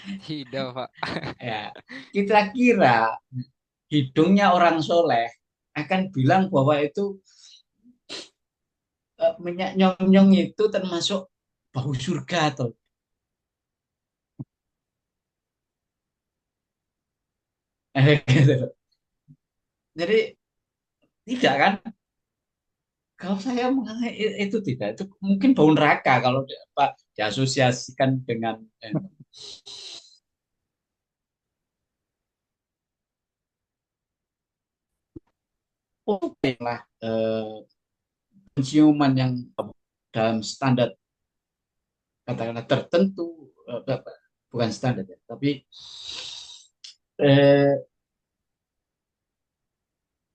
Tidak, Pak. Ya, kita kira hidungnya orang soleh akan bilang bahwa itu minyak nyong-nyong itu termasuk bau surga atau gitu. Jadi tidak kan? Kalau saya mengenai itu tidak, itu mungkin bau neraka kalau apa diasosiasikan dengan oke lah penciuman yang dalam standar katakanlah tertentu bukan standar ya, tapi eh,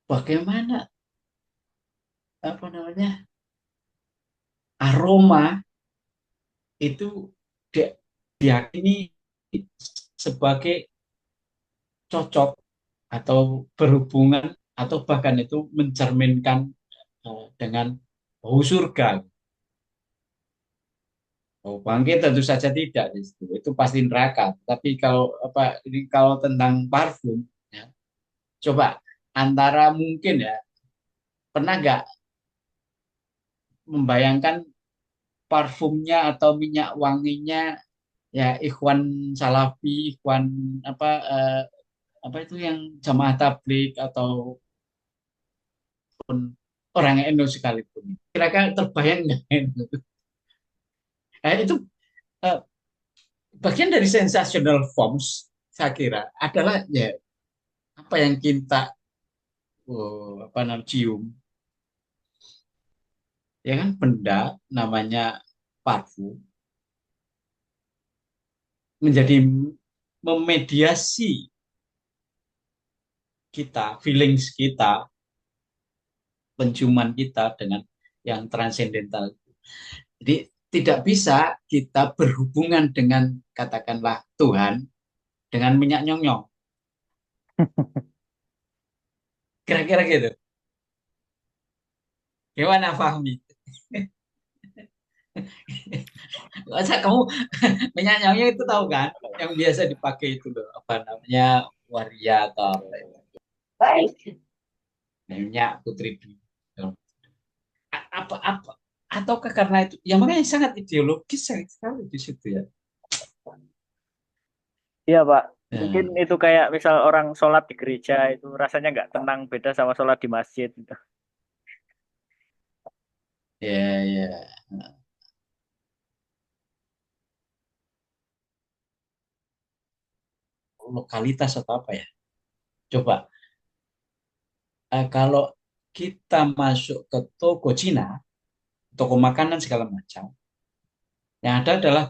bagaimana apa namanya aroma itu diyakini sebagai cocok atau berhubungan atau bahkan itu mencerminkan dengan bau surga. Oh, bangkit tentu saja tidak di situ. Itu pasti neraka. Tapi kalau apa ini kalau tentang parfum, ya, coba antara mungkin ya pernah nggak membayangkan parfumnya atau minyak wanginya ya Ikhwan Salafi, Ikhwan apa apa itu yang jamaah tablik atau orang NU sekalipun. Kira-kira terbayang nggak itu? Itu eh, bagian dari sensational forms saya kira adalah ya apa yang kita apa namanya cium ya kan benda namanya parfum menjadi memediasi kita feelings kita penciuman kita dengan yang transendental. Jadi tidak bisa kita berhubungan dengan katakanlah Tuhan dengan minyak nyong-nyong. Kira-kira gitu. Gimana Fahmi? Masa kamu minyak nyong-nyong itu tahu kan? Yang biasa dipakai itu loh, apa namanya? Waria atau apa itu. Minyak Putri Bintang. Apa ataukah karena itu ya makanya sangat ideologis sekali di situ ya. Iya, Pak. Mungkin Hmm, itu kayak misal orang sholat di gereja itu rasanya nggak tenang, beda sama sholat di masjid gitu. ya ya lokalitas atau apa ya. Coba kalau kita masuk ke toko Cina, toko makanan segala macam, yang ada adalah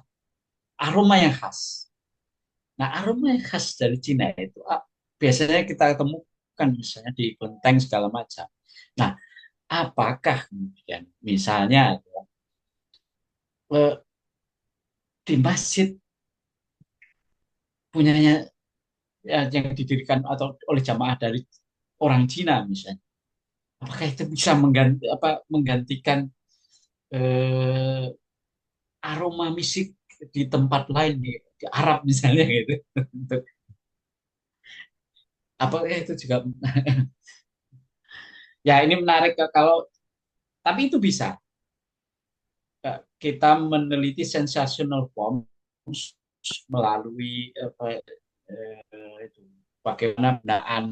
aroma yang khas. Nah, aroma yang khas dari Cina itu biasanya kita temukan misalnya di kelenteng segala macam. Nah, apakah kemudian misalnya eh, di masjid punyanya yang didirikan atau oleh jamaah dari orang Cina misalnya, apakah itu bisa menggantikan eh, aroma musik di tempat lain di Arab misalnya gitu? Apakah itu juga ya ini menarik kalau tapi itu bisa. Kita meneliti sensational forms melalui itu bagaimana penggunaan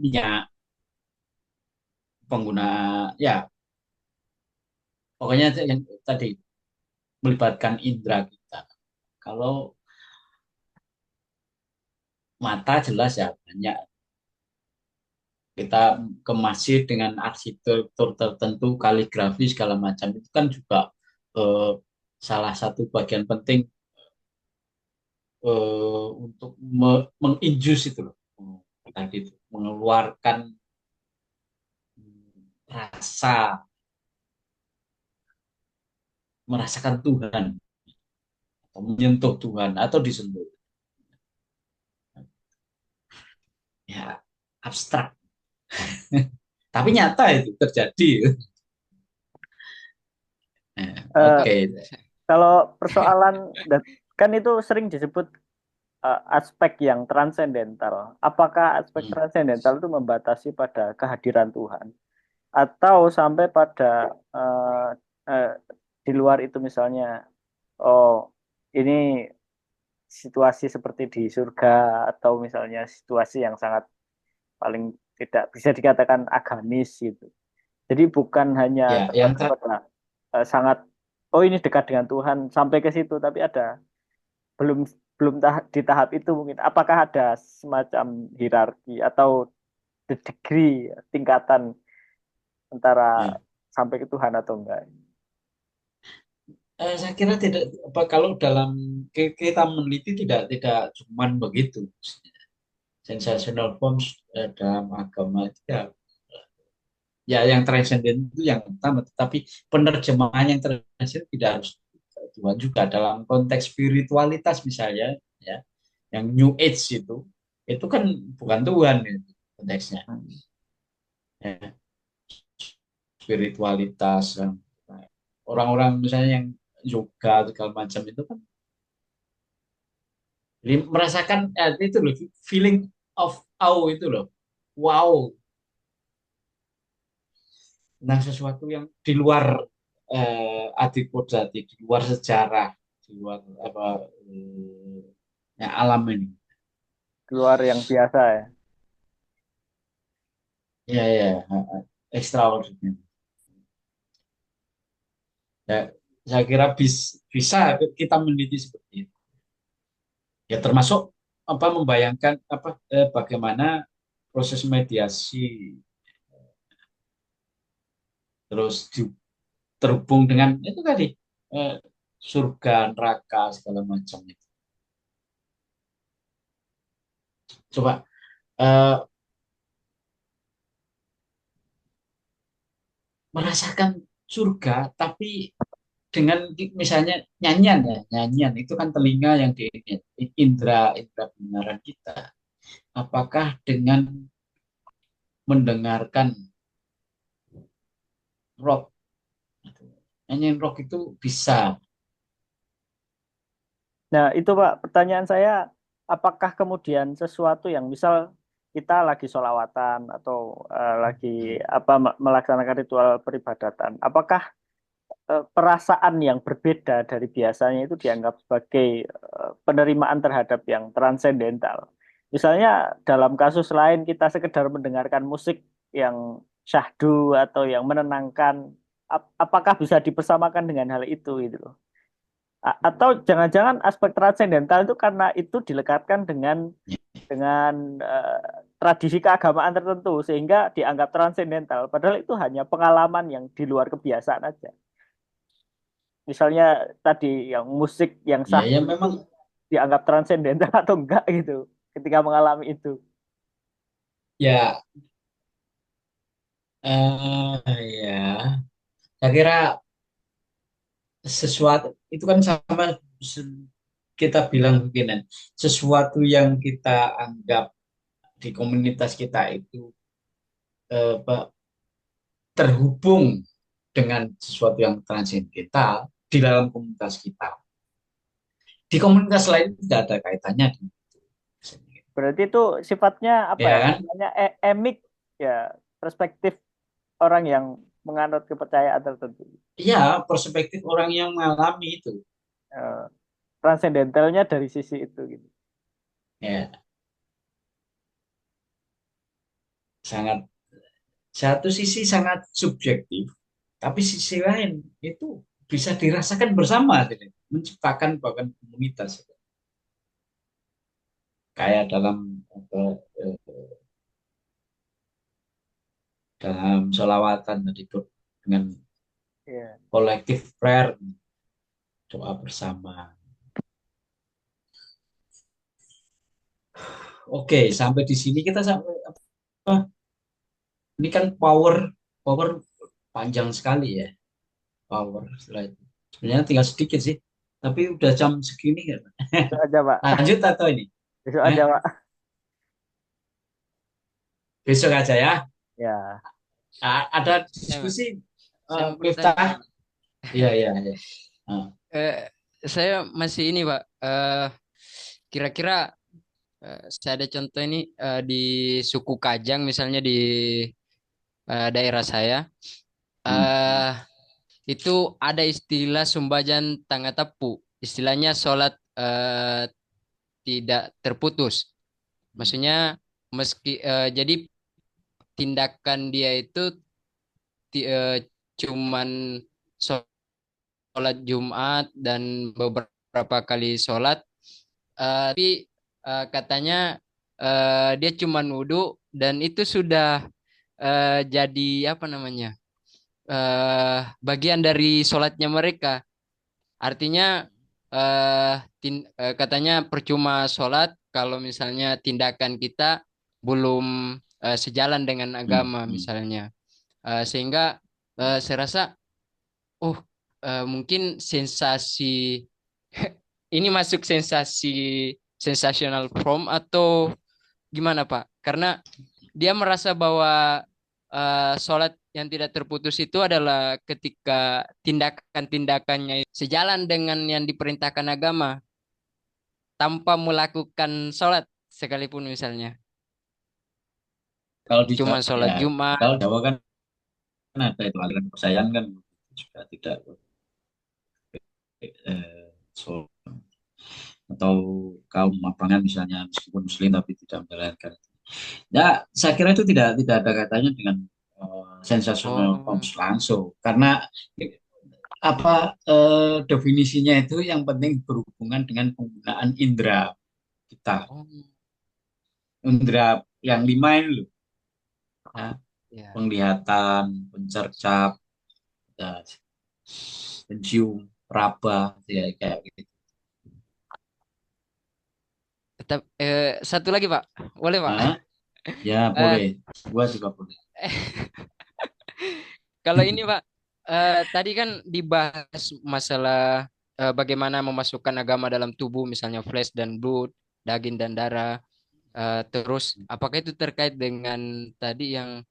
minyak, pengguna ya pokoknya yang tadi melibatkan indera kita. Kalau mata jelas ya banyak, kita ke masjid dengan arsitektur tertentu, kaligrafi segala macam itu kan juga eh, salah satu bagian penting untuk menginjus itu loh. Tadi itu mengeluarkan rasa merasakan Tuhan atau menyentuh Tuhan atau disentuh. Ya abstrak, tapi nyata itu terjadi. Eh, Oke. Kalau persoalan kan itu sering disebut aspek yang transendental. Apakah aspek Hmm. transendental itu membatasi pada kehadiran Tuhan atau sampai pada eh, eh, di luar itu misalnya, oh ini situasi seperti di surga atau misalnya situasi yang sangat paling tidak bisa dikatakan agamis gitu. Jadi bukan hanya Ya, yang terbatas pada sangat oh ini dekat dengan Tuhan sampai ke situ, tapi ada belum belum di tahap itu mungkin. Apakah ada semacam hierarki atau the degree tingkatan antara ya. sampai ke Tuhan atau enggak? Saya kira tidak apa kalau dalam kita meneliti tidak cuman begitu. Sensational forms dalam agama itu ya, ya yang transenden itu yang pertama, tetapi penerjemahan yang transenden tidak harus Tuhan juga dalam konteks spiritualitas misalnya ya, yang New Age itu kan bukan Tuhan itu konteksnya. Ya, spiritualitas orang-orang misalnya yang yoga segala macam itu kan jadi merasakan itu loh feeling of awe itu loh, wow, tentang sesuatu yang di luar adik kodrat, di luar sejarah, di luar apa ya, alam ini. Keluar yang biasa ya. Ya ya, extraordinary. Ya, saya kira bisa kita meneliti seperti itu. Ya termasuk apa membayangkan apa bagaimana proses mediasi terus terhubung dengan itu tadi eh, surga, neraka segala macam itu. Coba merasakan surga tapi dengan misalnya nyanyian ya nyanyian itu kan telinga yang di indera indera pendengaran kita, apakah dengan mendengarkan rock nyanyian rock itu bisa. Nah, itu Pak, pertanyaan saya, apakah kemudian sesuatu yang misal kita lagi sholawatan atau lagi apa melaksanakan ritual peribadatan, apakah perasaan yang berbeda dari biasanya itu dianggap sebagai penerimaan terhadap yang transendental? Misalnya dalam kasus lain kita sekedar mendengarkan musik yang syahdu atau yang menenangkan, apakah bisa dipersamakan dengan hal itu gitu loh? Atau jangan-jangan aspek transendental itu karena itu dilekatkan dengan tradisi keagamaan tertentu sehingga dianggap transendental. Padahal itu hanya pengalaman yang di luar kebiasaan aja. Misalnya tadi yang musik yang Ya, sahdu ya itu memang dianggap transendental atau enggak gitu ketika mengalami itu. ya ya saya kira sesuatu itu kan sama kita bilang begini, sesuatu yang kita anggap di komunitas kita itu apa, terhubung dengan sesuatu yang transendental di dalam komunitas kita. Di komunitas lain tidak ada kaitannya dengan itu. Berarti itu sifatnya apa ya? Ya kan? Namanya emik ya, perspektif orang yang menganut kepercayaan tertentu. Iya, perspektif orang yang mengalami itu. Eh, Transcendentalnya dari sisi itu gitu. Ya, sangat satu sisi sangat subjektif, tapi sisi lain itu bisa dirasakan bersama, gitu. Menciptakan bahkan komunitas. Kayak dalam apa, eh, dalam sholawatan tadi itu dengan Iya. kolektif prayer, doa bersama. Oke, sampai di sini kita sampai apa? Ini kan power power panjang sekali ya, power setelah itu. Sebenarnya tinggal sedikit sih, tapi udah jam segini kan. Itu aja, Pak. Lanjut atau ini? Itu Eh, aja, Pak. besok aja ya. Ya. Ada Saya, diskusi saya mau bertanya. Miftah? Iya, iya, iya. Ah, Eh, saya masih ini, Pak. Kira-kira saya ada contoh ini di suku Kajang, misalnya di daerah saya. hmm, eh itu ada istilah Sumbajan Tangatapu. Istilahnya sholat tidak terputus. Maksudnya jadi tindakan dia itu cuman sholat Jumat dan beberapa kali sholat. Tapi katanya dia cuma wudhu dan itu sudah jadi apa namanya bagian dari sholatnya mereka. Artinya katanya percuma sholat kalau misalnya tindakan kita belum sejalan dengan hmm, agama hmm. misalnya. Sehingga saya rasa, oh mungkin sensasi ini masuk sensasi sensational prom atau gimana Pak? Karena dia merasa bahwa sholat yang tidak terputus itu adalah ketika tindakan-tindakannya sejalan dengan yang diperintahkan agama tanpa melakukan sholat sekalipun misalnya. Kalau di Cuma sholat ya, Jumat. kalau Jawa kan ada itu aliran kepercayaan kan juga tidak so, atau kaum abangan misalnya meskipun muslim tapi tidak menjalankan. Ya, saya kira itu tidak ada kaitannya dengan sensasional Oh, forms langsung karena apa definisinya itu yang penting berhubungan dengan penggunaan indera kita, oh, indera yang lima ini loh, ya, ya. penglihatan, pencercap, ya, pencium, raba, ya kayak gitu. Tetap satu lagi Pak, boleh Pak? Hah? Ya Eh, boleh, gua juga boleh. Kalau ini Pak, tadi kan dibahas masalah bagaimana memasukkan agama dalam tubuh, misalnya flesh dan blood, daging dan darah. Terus, apakah itu terkait dengan tadi yang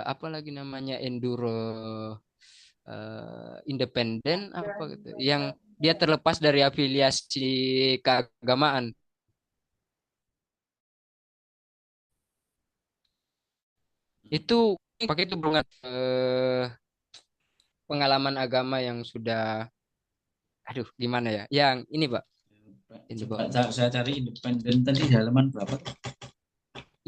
apa lagi namanya enduro independen apa gitu, yang dia terlepas dari afiliasi keagamaan. Itu pakai itu bukan pengalaman agama yang sudah, aduh gimana ya? Yang ini Pak, ini Coba Pak. saya cari independen tadi halaman berapa?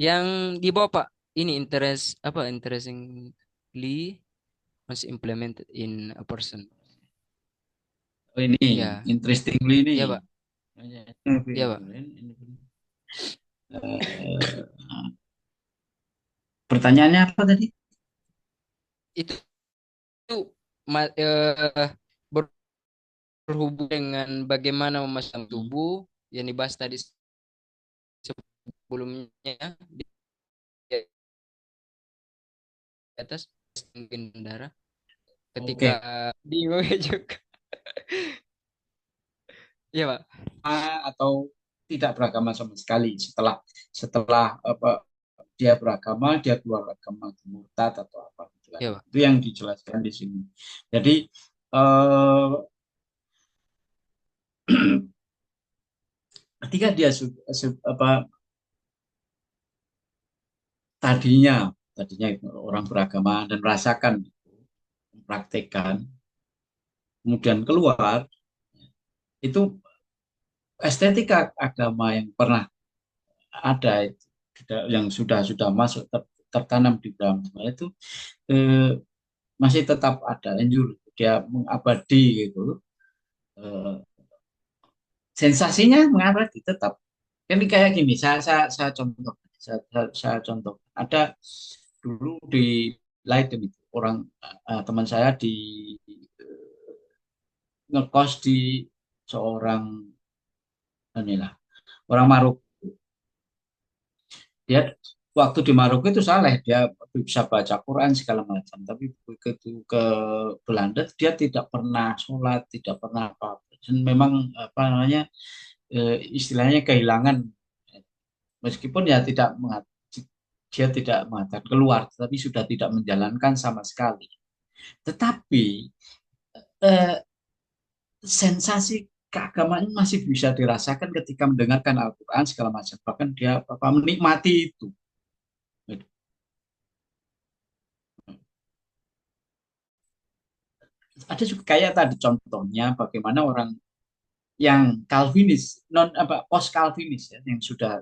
Yang di bawah Pak, ini interest apa interestingly was implemented in a person. Oh, ini Iya, interestingly ini. iya Pak, iya Pak. Eh, Pertanyaannya apa tadi? Itu berhubung dengan bagaimana memasang Hmm. tubuh yang dibahas tadi sebelumnya di atas mungkin darah ketika Oke. bingung juga. Iya Pak. Atau tidak beragama sama sekali setelah setelah apa dia beragama dia keluar agama murtad atau apa gitu kan. Iya Pak. Itu yang dijelaskan di sini. Jadi eh, ketika dia apa tadinya tadinya itu orang beragama dan merasakan mempraktekkan kemudian keluar itu estetika agama yang pernah ada itu, yang sudah masuk tertanam di dalam semua itu eh, masih tetap ada injur dia mengabadi gitu. Eh, Sensasinya mengabadi tetap ini kayak gini saya contoh saya contoh ada dulu di Leiden itu orang teman saya di ngekos di seorang inilah orang Maroko. Dia waktu di Maroko itu saleh, dia bisa baca Quran segala macam, tapi begitu ke Belanda dia tidak pernah sholat, tidak pernah apa-apa. Dan memang apa namanya istilahnya kehilangan, meskipun ya tidak dia tidak mengatakan keluar, tapi sudah tidak menjalankan sama sekali. Tetapi eh, sensasi keagamaan masih bisa dirasakan ketika mendengarkan Al-Quran segala macam. Bahkan dia apa, menikmati itu. Ada juga kayak tadi contohnya bagaimana orang yang Calvinis non apa post Calvinis ya, yang sudah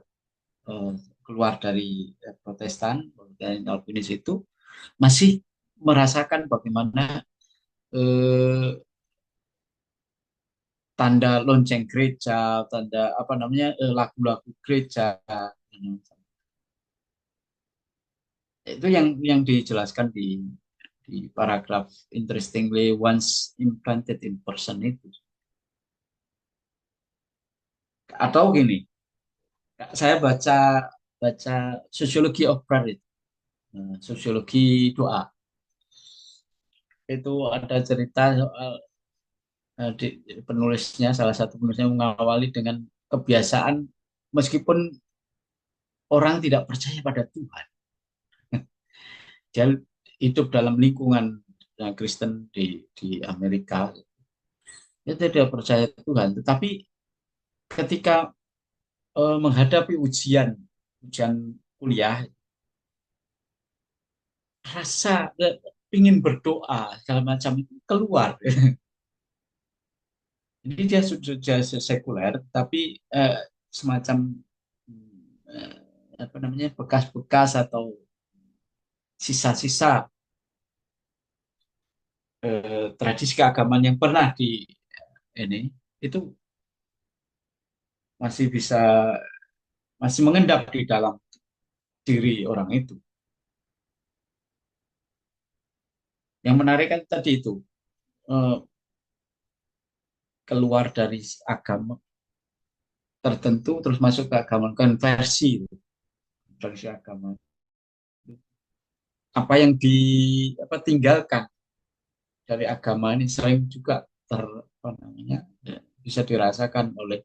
eh, keluar dari Protestan dari Calvinis itu masih merasakan bagaimana eh, tanda lonceng gereja, tanda apa namanya lagu-lagu gereja. Itu yang dijelaskan di paragraf interestingly once implanted in person itu. Atau gini, saya baca baca sosiologi of prayer itu, sosiologi doa. Itu ada cerita soal penulisnya, salah satu penulisnya mengawali dengan kebiasaan meskipun orang tidak percaya pada Tuhan, dia hidup dalam lingkungan Kristen di Amerika, dia tidak percaya Tuhan, tetapi ketika menghadapi ujian ujian kuliah, rasa ingin berdoa segala macam itu keluar. Jadi dia sudah sekuler, tapi semacam eh, apa namanya bekas-bekas atau sisa-sisa tradisi keagamaan yang pernah di ini itu masih bisa masih mengendap di dalam diri orang itu. Yang menarik kan tadi itu eh, keluar dari agama tertentu terus masuk ke agama konversi dari agama apa yang di apa tinggalkan dari agama ini sering juga apa namanya bisa dirasakan oleh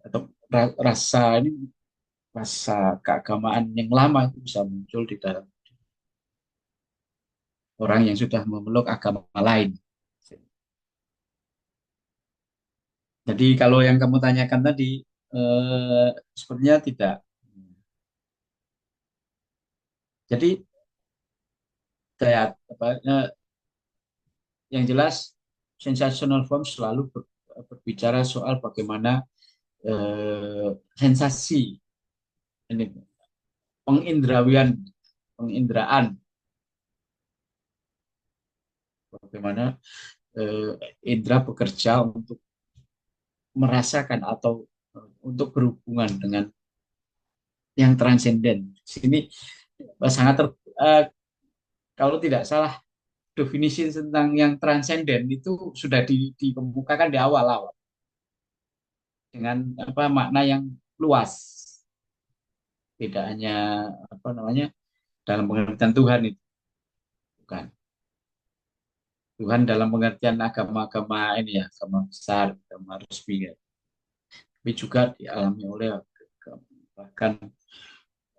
atau rasa ini rasa keagamaan yang lama itu bisa muncul di dalam orang yang sudah memeluk agama lain. Jadi kalau yang kamu tanyakan tadi sepertinya tidak. Jadi saya apa, yang jelas sensational form selalu berbicara soal bagaimana sensasi ini pengindrawian penginderaan bagaimana eh, indera bekerja untuk merasakan atau untuk berhubungan dengan yang transenden. Di sini sangat eh, kalau tidak salah definisi tentang yang transenden itu sudah dikemukakan di awal-awal dengan apa makna yang luas. Tidak hanya apa namanya dalam pengertian Tuhan itu bukan. Tuhan dalam pengertian agama-agama ini ya, agama besar, agama resmi ya. Tapi juga dialami oleh bahkan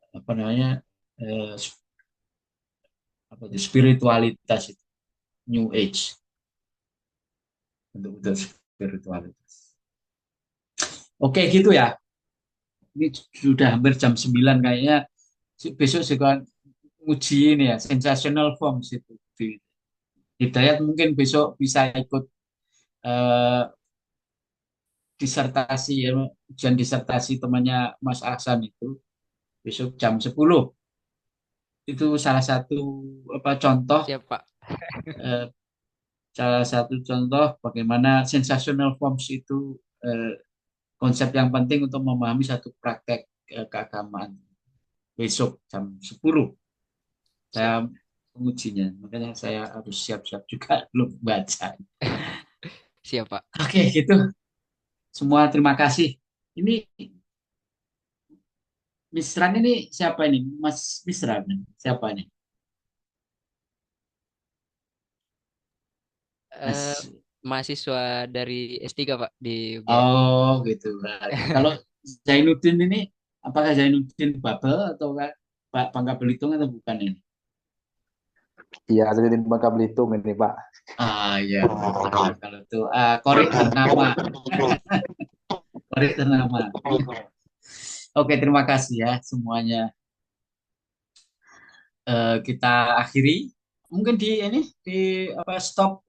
apa namanya eh, apa itu, spiritualitas itu, New Age untuk spiritualitas. Oke gitu ya. Ini sudah hampir jam 9 kayaknya. Besok juga uji ini ya, sensational forms itu. Hidayat mungkin besok bisa ikut eh, disertasi ya, ujian disertasi temannya Mas Aksan itu besok jam 10. Itu salah satu apa contoh Siap, Pak. eh, salah satu contoh bagaimana sensational forms itu eh, konsep yang penting untuk memahami satu praktek keagamaan. Besok jam 10 saya Siap. mengujinya, makanya saya harus siap-siap juga belum baca. Siap, Pak. Oke gitu, semua terima kasih. Ini Misran ini siapa ini? Mas Misran siapa ini? Eh, Mas. Mahasiswa dari S3, Pak, di UGM. Oh gitu. Nah, kalau Zainuddin ini apakah Zainuddin Babel atau Pak Bangka Belitung atau bukan ini? Iya, jadi di Bangka Belitung ini, Pak. Ah ya, kalau itu korek ternama, korek ternama. Oke, terima kasih ya semuanya. Kita akhiri. Mungkin di ini di apa stop